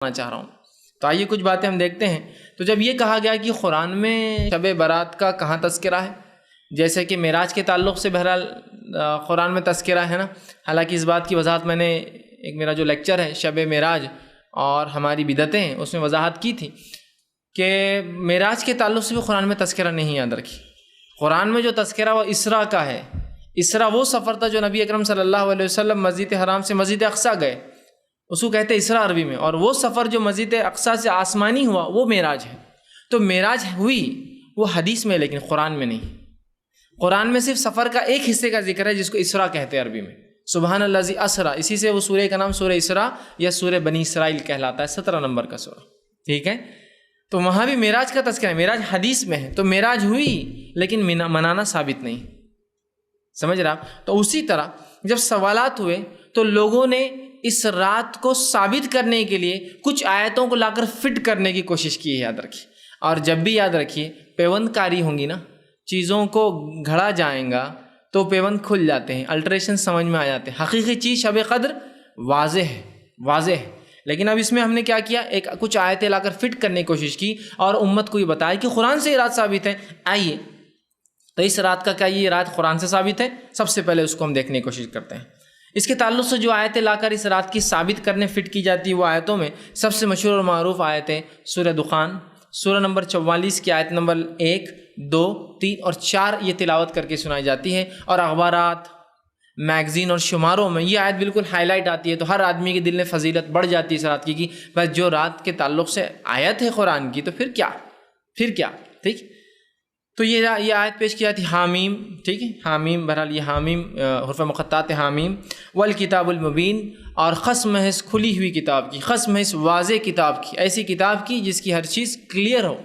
چاہ رہا ہوں۔ تو آئیے کچھ باتیں ہم دیکھتے ہیں۔ تو جب یہ کہا گیا کہ قرآن میں شب برات کا کہاں تذکرہ ہے، جیسے کہ معراج کے تعلق سے بہرحال قرآن میں تذکرہ ہے نا، حالانکہ اس بات کی وضاحت میں نے ایک میرا جو لیکچر ہے شب معراج اور ہماری بدعتیں ہیں اس میں وضاحت کی تھی کہ معراج کے تعلق سے بھی قرآن میں تذکرہ نہیں یاد رکھی۔ قرآن میں جو تذکرہ وہ اسراء کا ہے۔ اسراء وہ سفر تھا جو نبی اکرم صلی اللہ علیہ وسلم مسجد حرام سے مسجد اقصیٰ گئے، اس کو کہتے ہیں اسراء عربی میں، اور وہ سفر جو مسجد اقصیٰ سے آسمانی ہوا وہ معراج ہے۔ تو معراج ہوئی وہ حدیث میں لیکن قرآن میں نہیں۔ قرآن میں صرف سفر کا ایک حصے کا ذکر ہے جس کو اسراء کہتے ہیں عربی میں، سبحان الذی اسریٰ، اسی سے وہ سورہ کا نام سورہ اسراء یا سورہ بنی اسرائیل کہلاتا ہے، 17 نمبر کا سورہ، ٹھیک ہے۔ تو وہاں بھی معراج کا تذکرہ ہے، معراج حدیث میں ہے، تو معراج ہوئی لیکن منانا ثابت نہیں، سمجھ رہا آپ؟ تو اسی طرح جب سوالات ہوئے تو لوگوں نے اس رات کو ثابت کرنے کے لیے کچھ آیتوں کو لا کر فٹ کرنے کی کوشش کی ہے، یاد رکھیے۔ اور جب بھی یاد رکھیے پیوند کاری ہوں گی نا، چیزوں کو گھڑا جائیں گا تو پیوند کھل جاتے ہیں، الٹریشن سمجھ میں آ جاتے ہیں۔ حقیقی چیز شب قدر واضح ہے، لیکن اب اس میں ہم نے کیا کیا، کچھ آیتیں لا کر فٹ کرنے کی کوشش کی اور امت کو یہ بتایا کہ قرآن سے یہ رات ثابت ہے۔ آئیے تو اس رات کا کیا یہ رات قرآن سے ثابت ہے؟ سب سے پہلے اس کو ہم دیکھنے کی کوشش کرتے ہیں۔ اس کے تعلق سے جو آیتیں لا کر اس رات کی ثابت کرنے فٹ کی جاتی ہے وہ آیتوں میں سب سے مشہور اور معروف آیتیں سورہ دخان، سورہ نمبر 44 کی آیت نمبر 1، 2، 3 اور 4 یہ تلاوت کر کے سنائی جاتی ہے، اور اخبارات، میگزین اور شماروں میں یہ آیت بالکل ہائی لائٹ آتی ہے، تو ہر آدمی کے دل میں فضیلت بڑھ جاتی ہے اس رات کی بس جو رات کے تعلق سے آیت ہے قرآن کی، تو پھر کیا ٹھیک۔ تو یہ آیت پیش کی جاتی حامیم، ٹھیک ہے، حامیم، بہرحال یہ حامیم حروف مقطعات حامیم، والکتاب المبین، اور قسم ہے اس کھلی ہوئی کتاب کی، قسم ہے اس واضح کتاب کی، ایسی کتاب کی جس کی ہر چیز کلیئر ہو،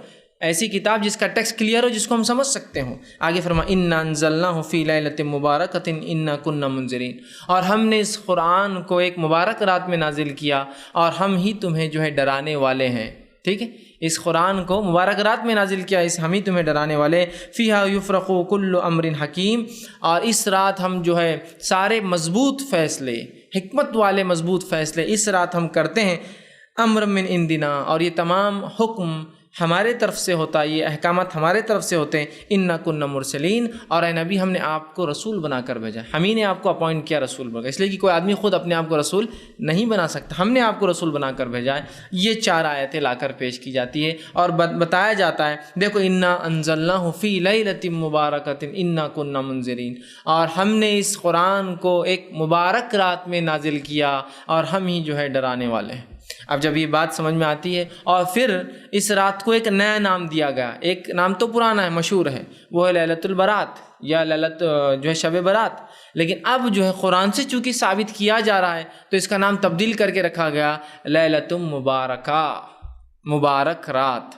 ایسی کتاب جس کا ٹیکسٹ کلیئر ہو، جس کو ہم سمجھ سکتے ہوں۔ آگے فرمایا انا انزلناہ فی لیلۃ مبارکۃ انا کنا منذرین، اور ہم نے اس قرآن کو ایک مبارک رات میں نازل کیا اور ہم ہی تمہیں جو ہے ڈرانے والے ہیں، ٹھیک ہے۔ اس قرآن کو مبارک رات میں نازل کیا، اس ہم ہی تمہیں ڈرانے والے، فیہا یفرق کل امر حکیم، اور اس رات ہم جو ہے سارے مضبوط فیصلے، حکمت والے مضبوط فیصلے اس رات ہم کرتے ہیں، امر من عندنا، اور یہ تمام حکم ہمارے طرف سے ہوتا ہے، یہ احکامات ہمارے طرف سے ہوتے ہیں، انا کنا مرسلین، اور اے نبی ہم نے آپ کو رسول بنا کر بھیجا، ہم ہی نے آپ کو اپوائنٹ کیا رسول بنا، اس لیے کہ کوئی آدمی خود اپنے آپ کو رسول نہیں بنا سکتا، ہم نے آپ کو رسول بنا کر بھیجا ہے۔ یہ 4 آیتیں لا کر پیش کی جاتی ہے اور بتایا جاتا ہے دیکھو انا انزلناہ فی لیلۃ مبارکۃ انا کنا منذرین، اور ہم نے اس قرآن کو ایک مبارک رات میں نازل کیا اور ہم ہی جو ہے ڈرانے والے ہیں۔ اب جب یہ بات سمجھ میں آتی ہے اور پھر اس رات کو ایک نیا نام دیا گیا، ایک نام تو پرانا ہے، مشہور ہے، وہ ہے لیلۃ البرات یا لیلۃ جو ہے شب برات، لیکن اب جو ہے قرآن سے چونکہ ثابت کیا جا رہا ہے تو اس کا نام تبدیل کر کے رکھا گیا لیلۃ مبارکہ، مبارک رات،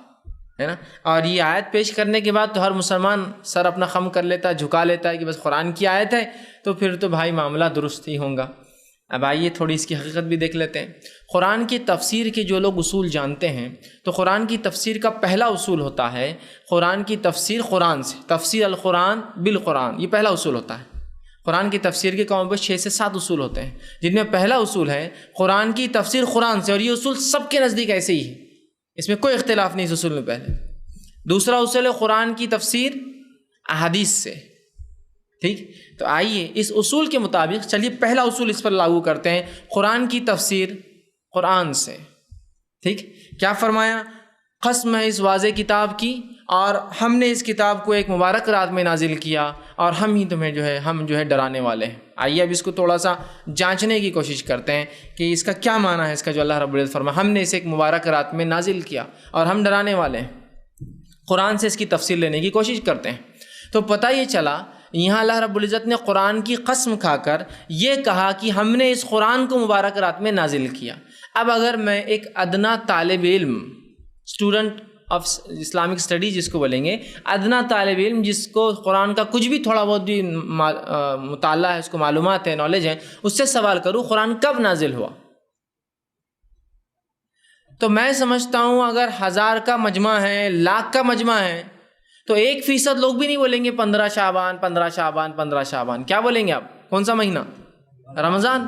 ہے نا۔ اور یہ آیت پیش کرنے کے بعد تو ہر مسلمان سر اپنا خم کر لیتا ہے، جھکا لیتا ہے کہ بس قرآن کی آیت ہے تو پھر تو بھائی معاملہ درست ہی ہوگا۔ اب آئیے تھوڑی اس کی حقیقت بھی دیکھ لیتے ہیں۔ قرآن کی تفسیر کے جو لوگ اصول جانتے ہیں تو قرآن کی تفسیر کا پہلا اصول ہوتا ہے قرآن کی تفسیر قرآن سے، تفسیر القرآن بالقرآن، یہ پہلا اصول ہوتا ہے۔ قرآن کی تفسیر کے قوم پر 6 سے 7 اصول ہوتے ہیں، جن میں پہلا اصول ہے قرآن کی تفسیر قرآن سے، اور یہ اصول سب کے نزدیک ایسے ہی ہے، اس میں کوئی اختلاف نہیں اس اصول میں پہلے۔ دوسرا اصول ہے قرآن کی تفسیر احادیث سے، ٹھیک۔ تو آئیے اس اصول کے مطابق چلیے پہلا اصول اس پر لاگو کرتے ہیں، قرآن کی تفسیر قرآن سے، ٹھیک۔ کیا فرمایا؟ قسم ہے اس واضح کتاب کی، اور ہم نے اس کتاب کو ایک مبارک رات میں نازل کیا اور ہم ہی تمہیں جو ہے ڈرانے والے ہیں۔ آئیے اب اس کو تھوڑا سا جانچنے کی کوشش کرتے ہیں کہ اس کا کیا معنی ہے، اس کا جو اللہ رب العزت فرمایا ہم نے اسے ایک مبارک رات میں نازل کیا اور ہم ڈرانے والے ہیں۔ قرآن سے اس کی تفسیر لینے کی کوشش کرتے ہیں تو پتہ یہ چلا یہاں اللہ رب العزت نے قرآن کی قسم کھا کر یہ کہا کہ ہم نے اس قرآن کو مبارک رات میں نازل کیا۔ اب اگر میں ایک ادنا طالب علم، اسٹوڈنٹ آف اسلامک اسٹڈی جس کو بولیں گے، ادنا طالب علم جس کو قرآن کا کچھ بھی تھوڑا بہت بھی مطالعہ ہے، اس کو معلومات ہے، نالج ہے، اس سے سوال کروں قرآن کب نازل ہوا، تو میں سمجھتا ہوں اگر 1000 کا مجمع ہے، لاکھ کا مجمع ہے، تو 1% لوگ بھی نہیں بولیں گے 15 شعبان 15 شعبان 15 شعبان، کیا بولیں گے آپ؟ کون سا مہینہ؟ رمضان۔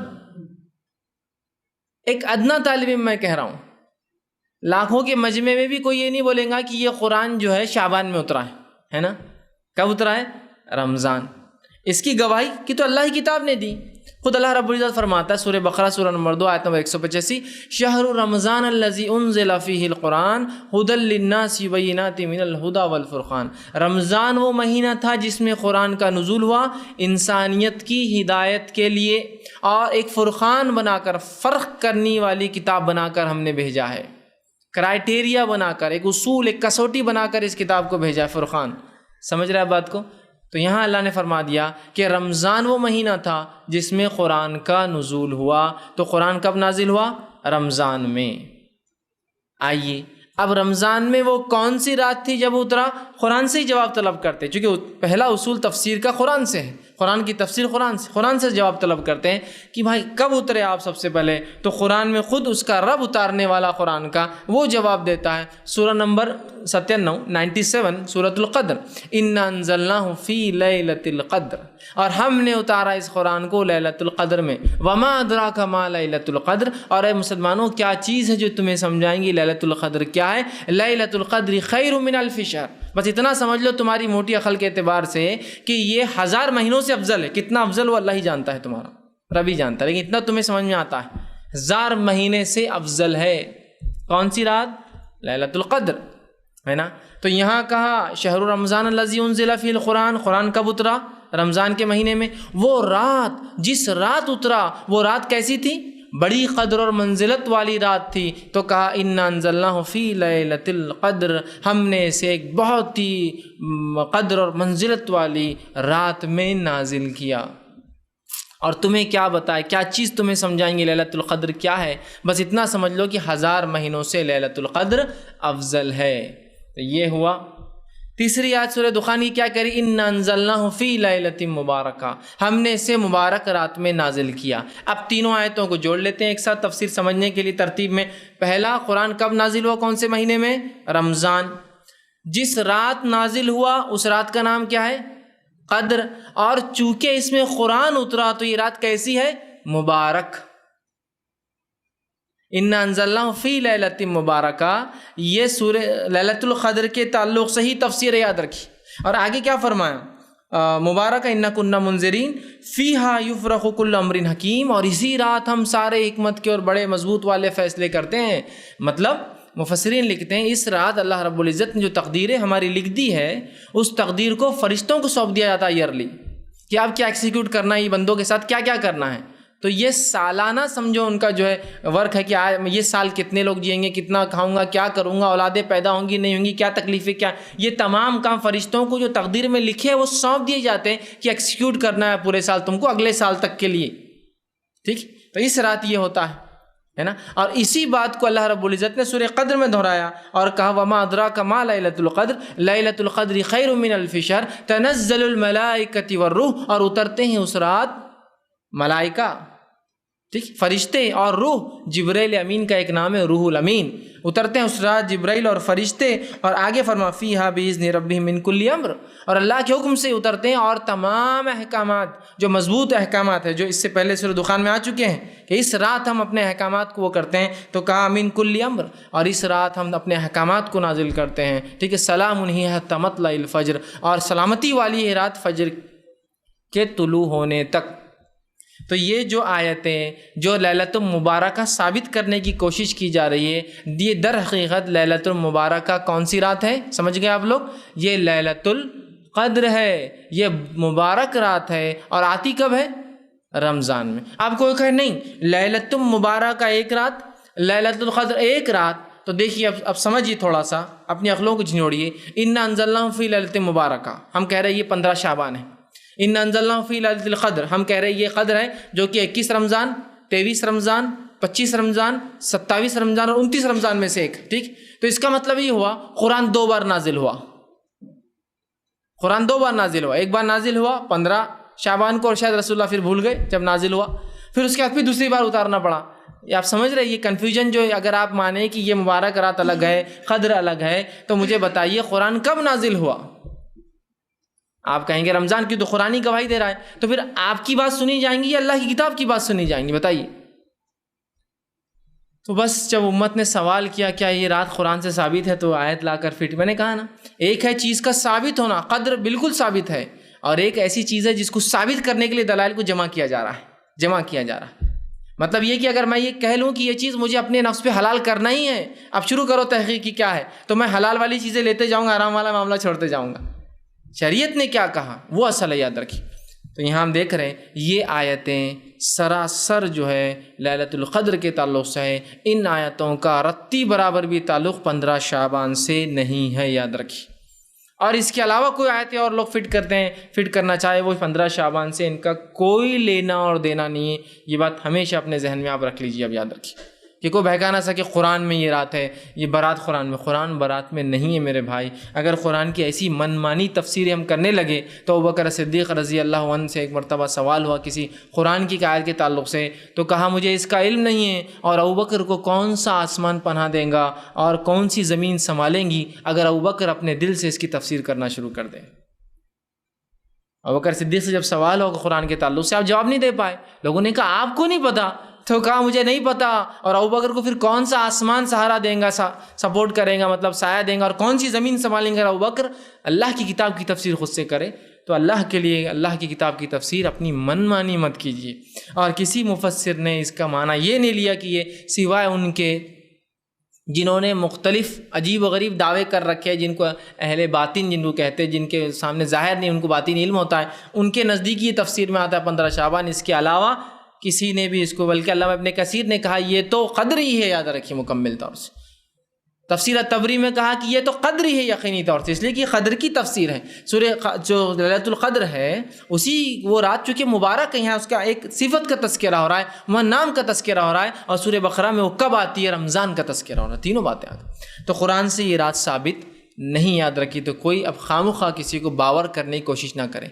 ایک ادنا طالب علم میں کہہ رہا ہوں لاکھوں کے مجمع میں بھی کوئی یہ نہیں بولے گا کہ یہ قرآن جو ہے شعبان میں اترا ہے نا؟ کب اترا ہے؟ رمضان۔ اس کی گواہی کہ تو اللہ کی کتاب نے دی۔ خود اللہ رب العزت فرماتا ہے سورہ بقرہ سورہ نمبر 2 آیت نمبر 185، شہر رمضان الذی انزل فیہ القرآن ھدی للناس بینات من الھدی والفرقان۔ رمضان وہ مہینہ تھا جس میں قرآن کا نزول ہوا انسانیت کی ہدایت کے لیے، اور ایک فرقان بنا کر، فرق کرنے والی کتاب بنا کر ہم نے بھیجا ہے، کرائٹیریا بنا کر، ایک اصول، ایک کسوٹی بنا کر اس کتاب کو بھیجا ہے، فرقان۔ سمجھ رہا ہے بات کو؟ تو یہاں اللہ نے فرما دیا کہ رمضان وہ مہینہ تھا جس میں قرآن کا نزول ہوا۔ تو قرآن کب نازل ہوا؟ رمضان میں۔ آئیے اب رمضان میں وہ کون سی رات تھی جب اترا؟ قرآن سے ہی جواب طلب کرتے، چونکہ پہلا اصول تفسیر کا قرآن سے ہے، قرآن کی تفسیر قرآن سے جواب طلب کرتے ہیں کہ بھائی کب اترے آپ سب سے پہلے؟ تو قرآن میں خود اس کا رب اتارنے والا قرآن کا وہ جواب دیتا ہے۔ سورہ نمبر 97 سورۃ القدر، انا انزلناہ فی لیلۃ القدر، اور ہم نے اتارا اس قرآن کو لیلۃ القدر میں۔ وما ادراک ما لیلۃ القدر، اور اے مسلمانوں کیا چیز ہے جو تمہیں سمجھائیں گی لیلۃ القدر کیا ہے؟ لیلۃ القدر خیر من الف شہر، بس اتنا سمجھ لو تمہاری موٹی عقل کے اعتبار سے کہ یہ 1000 مہینوں سے افضل ہے۔ کتنا افضل وہ اللہ ہی جانتا ہے، تمہارا رب ہی جانتا ہے، لیکن اتنا تمہیں سمجھ میں آتا ہے 1000 مہینے سے افضل ہے۔ کون سی رات؟ لیلۃ القدر، ہے نا؟ تو یہاں کہا شہر رمضان الذی انزل فیہ القرآن، قرآن کب اترا؟ رمضان کے مہینے میں۔ وہ رات، جس رات اترا، وہ رات کیسی تھی؟ بڑی قدر اور منزلت والی رات تھی۔ تو کہا انا انزلناہ فی لیلۃ القدر، ہم نے اسے ایک بہت ہی قدر اور منزلت والی رات میں نازل کیا۔ اور تمہیں کیا بتائے، کیا چیز تمہیں سمجھائیں گے لیلۃ القدر کیا ہے؟ بس اتنا سمجھ لو کہ 1000 مہینوں سے لیلۃ القدر افضل ہے۔ تو یہ ہوا۔ تیسری آیت سورہ دخان کی کیا کہہ رہی؟ انا انزلناہ فی لیلۃ مبارکہ، ہم نے اسے مبارک رات میں نازل کیا۔ اب تینوں آیتوں کو جوڑ لیتے ہیں ایک ساتھ تفسیر سمجھنے کے لیے ترتیب میں۔ پہلا، قرآن کب نازل ہوا؟ کون سے مہینے میں؟ رمضان۔ جس رات نازل ہوا اس رات کا نام کیا ہے؟ قدر۔ اور چونکہ اس میں قرآن اترا تو یہ رات کیسی ہے؟ مبارک۔ انا انزلناہ فی لیلۃ مبارکہ، یہ سورہ لیلۃ القدر کے تعلق سے ہی تفسیر یاد رکھی۔ اور آگے کیا فرمایا؟ مبارک انا کنا منذرین فیہا یفرق کل امر حکیم، اور اسی رات ہم سارے حکمت کے اور بڑے مضبوط والے فیصلے کرتے ہیں۔ مطلب مفسرین لکھتے ہیں اس رات اللہ رب العزت نے جو تقدیریں ہماری لکھ دی ہے، اس تقدیر کو فرشتوں کو سونپ دیا جاتا ہے ایئرلی، کہ آپ کیا ایکسیکیوٹ کرنا ہے، یہ بندوں کے ساتھ کیا کیا کرنا ہے۔ تو یہ سالانہ سمجھو ان کا جو ہے ورک ہے کہ یہ سال کتنے لوگ جئیں گے، کتنا کھاؤں گا، کیا کروں گا، اولادیں پیدا ہوں گی نہیں ہوں گی، کیا تکلیفیں، کیا، یہ تمام کام فرشتوں کو جو تقدیر میں لکھے وہ سونپ دیے جاتے ہیں کہ ایکسیکیوٹ کرنا ہے پورے سال تم کو، اگلے سال تک کے لیے۔ ٹھیک، تو اس رات یہ ہوتا ہے نا۔ اور اسی بات کو اللہ رب العزت نے سورہ قدر میں دہرایا اور کہا وما ادراک ما لیلۃ القدر، لیلۃ القدر خیر من الف شہر تنزل الملائکۃ والروح، اور اترتے ہیں اس رات ملائکہ، ٹھیک، فرشتے اور روح۔ جبرائیل امین کا ایک نام ہے روح الامین، اترتے ہیں اس رات جبرائیل اور فرشتے۔ اور آگے فرما فیہا باذن ربہم من کل امر، اور اللہ کے حکم سے اترتے ہیں، اور تمام احکامات جو مضبوط احکامات ہیں جو اس سے پہلے سورہ دخان میں آ چکے ہیں کہ اس رات ہم اپنے احکامات کو وہ کرتے ہیں، تو کہا من کل امر، اور اس رات ہم اپنے احکامات کو نازل کرتے ہیں۔ ٹھیک ہے، سلام ہی حتی مطلع الفجر، اور سلامتی والی ہے رات فجر کے طلوع ہونے تک۔ تو یہ جو آیتیں جو لیلۃ المبارکہ ثابت کرنے کی کوشش کی جا رہی ہے، یہ در حقیقت لیلۃ المبارکہ کون سی رات ہے؟ سمجھ گئے آپ لوگ؟ یہ لیلۃ القدر ہے، یہ مبارک رات ہے، اور آتی کب ہے؟ رمضان میں۔ آپ کو کہے نہیں لیلۃ المبارکہ ایک رات، لیلۃ القدر ایک رات، تو دیکھیے اب سمجھیے، تھوڑا سا اپنی عقلوں کو جھنجھوڑیے۔ انا انزلناہ فی لیلۃ مبارکہ، ہم کہہ رہے ہیں یہ 15 شعبان ہے۔ ان انزلناہ فی لیلۃ القدر، ہم کہہ رہے ہیں یہ قدر ہے جو کہ 21 رمضان، 23 رمضان، 25 رمضان، 27 رمضان اور 29 رمضان میں سے ایک۔ ٹھیک، تو اس کا مطلب یہ ہوا قرآن 2 بار نازل ہوا، قرآن 2 بار نازل ہوا۔ ایک بار نازل ہوا 15 شعبان کو، اور شاید رسول اللہ پھر بھول گئے جب نازل ہوا، پھر اس کے بعد پھر دوسری بار اتارنا پڑا۔ یہ آپ سمجھ رہے ہیں یہ کنفیوژن جو اگر آپ مانیں کہ یہ مبارک رات الگ ہے، قدر الگ ہے، تو مجھے بتائیے قرآن کب نازل ہوا؟ آپ کہیں گے رمضان کی، تو قرآن ہی گواہی دے رہا ہے، تو پھر آپ کی بات سنی جائیں گی یا اللہ کی کتاب کی بات سنی جائیں گی؟ بتائیے۔ تو بس جب امت نے سوال کیا کیا یہ رات قرآن سے ثابت ہے، تو آیت لا کر فٹ، میں نے کہا نا، ایک ہے چیز کا ثابت ہونا، قدر بالکل ثابت ہے، اور ایک ایسی چیز ہے جس کو ثابت کرنے کے لیے دلائل کو جمع کیا جا رہا ہے۔ مطلب یہ کہ اگر میں یہ کہہ لوں کہ یہ چیز مجھے اپنے نفس پہ حلال کرنا ہی ہے، اب شروع کرو تحقیق کی کیا ہے، تو میں حلال والی چیزیں لیتے جاؤں گا، حرام والا معاملہ چھوڑتے جاؤں گا۔ شریعت نے کیا کہا وہ اصل ہے، یاد رکھیے۔ تو یہاں ہم دیکھ رہے ہیں یہ آیتیں سراسر جو ہے لیلۃ القدر کے تعلق سے ہے۔ ان آیتوں کا رتی برابر بھی تعلق 15 شعبان سے نہیں ہے، یاد رکھیے۔ اور اس کے علاوہ کوئی آیتیں اور لوگ فٹ کرتے ہیں، فٹ کرنا چاہے وہ 15 شعبان سے، ان کا کوئی لینا اور دینا نہیں ہے۔ یہ بات ہمیشہ اپنے ذہن میں آپ رکھ لیجیے، اب یاد رکھیے کہ کوئی بہکا نہ سکے قرآن میں یہ رات ہے، یہ برات قرآن میں، قرآن برات میں نہیں ہے میرے بھائی۔ اگر قرآن کی ایسی من مانی تفسیریں ہم کرنے لگے تو ابوبکر صدیق رضی اللہ عنہ سے ایک مرتبہ سوال ہوا کسی قرآن کی آیت کے تعلق سے، تو کہا مجھے اس کا علم نہیں ہے، اور ابوبکر کو کون سا آسمان پناہ دیں گا اور کون سی زمین سنبھالیں گی اگر ابوبکر اپنے دل سے اس کی تفسیر کرنا شروع کر دیں۔ ابوبکر صدیق سے جب سوال ہوگا قرآن کے تعلق سے، آپ جواب نہیں دے پائے۔ لوگوں نے کہا آپ کو نہیں پتا، تو کہا مجھے نہیں پتا، اور ابوبکر کو پھر کون سا آسمان سہارا دیں گا، سپورٹ کرے گا، مطلب سایہ دیں گا، اور کون سی زمین سنبھالیں گے ابوبکر؟ اللہ کی کتاب کی تفسیر خود سے کرے۔ تو اللہ کے لیے اللہ کی کتاب کی تفسیر اپنی من مانی مت کیجیے، اور کسی مفسر نے اس کا معنی یہ نہیں لیا کہ یہ سوائے ان کے جنہوں نے مختلف عجیب و غریب دعوے کر رکھے ہیں، جن کو اہل باطن جن کو کہتے ہیں، جن کے سامنے ظاہر نہیں، ان کو باطن علم ہوتا ہے، ان کے نزدیک یہ تفسیر میں آتا ہے 15 شعبان۔ اس کے علاوہ کسی نے بھی اس کو، بلکہ علامہ ابن کثیر نے کہا یہ تو قدر ہی ہے، یاد رکھیے مکمل طور سے۔ تفسیر الطبری میں کہا کہ یہ تو قدر ہی ہے یقینی طور سے، اس لیے کہ قدر کی تفسیر ہے۔ سورہ جو لیلۃ القدر ہے، اسی وہ رات چونکہ مبارک ہے، یہاں اس کا ایک صفت کا تذکرہ ہو رہا ہے، وہاں نام کا تذکرہ ہو رہا ہے، اور سورہ بقرہ میں وہ کب آتی ہے، رمضان کا تذکرہ ہو رہا ہے، تینوں باتیں آ گئی۔ تو قرآن سے یہ رات ثابت نہیں، یاد رکھیے۔ تو کوئی اب خواہ مخواہ کسی کو باور کرنے کی کوشش نہ کریں۔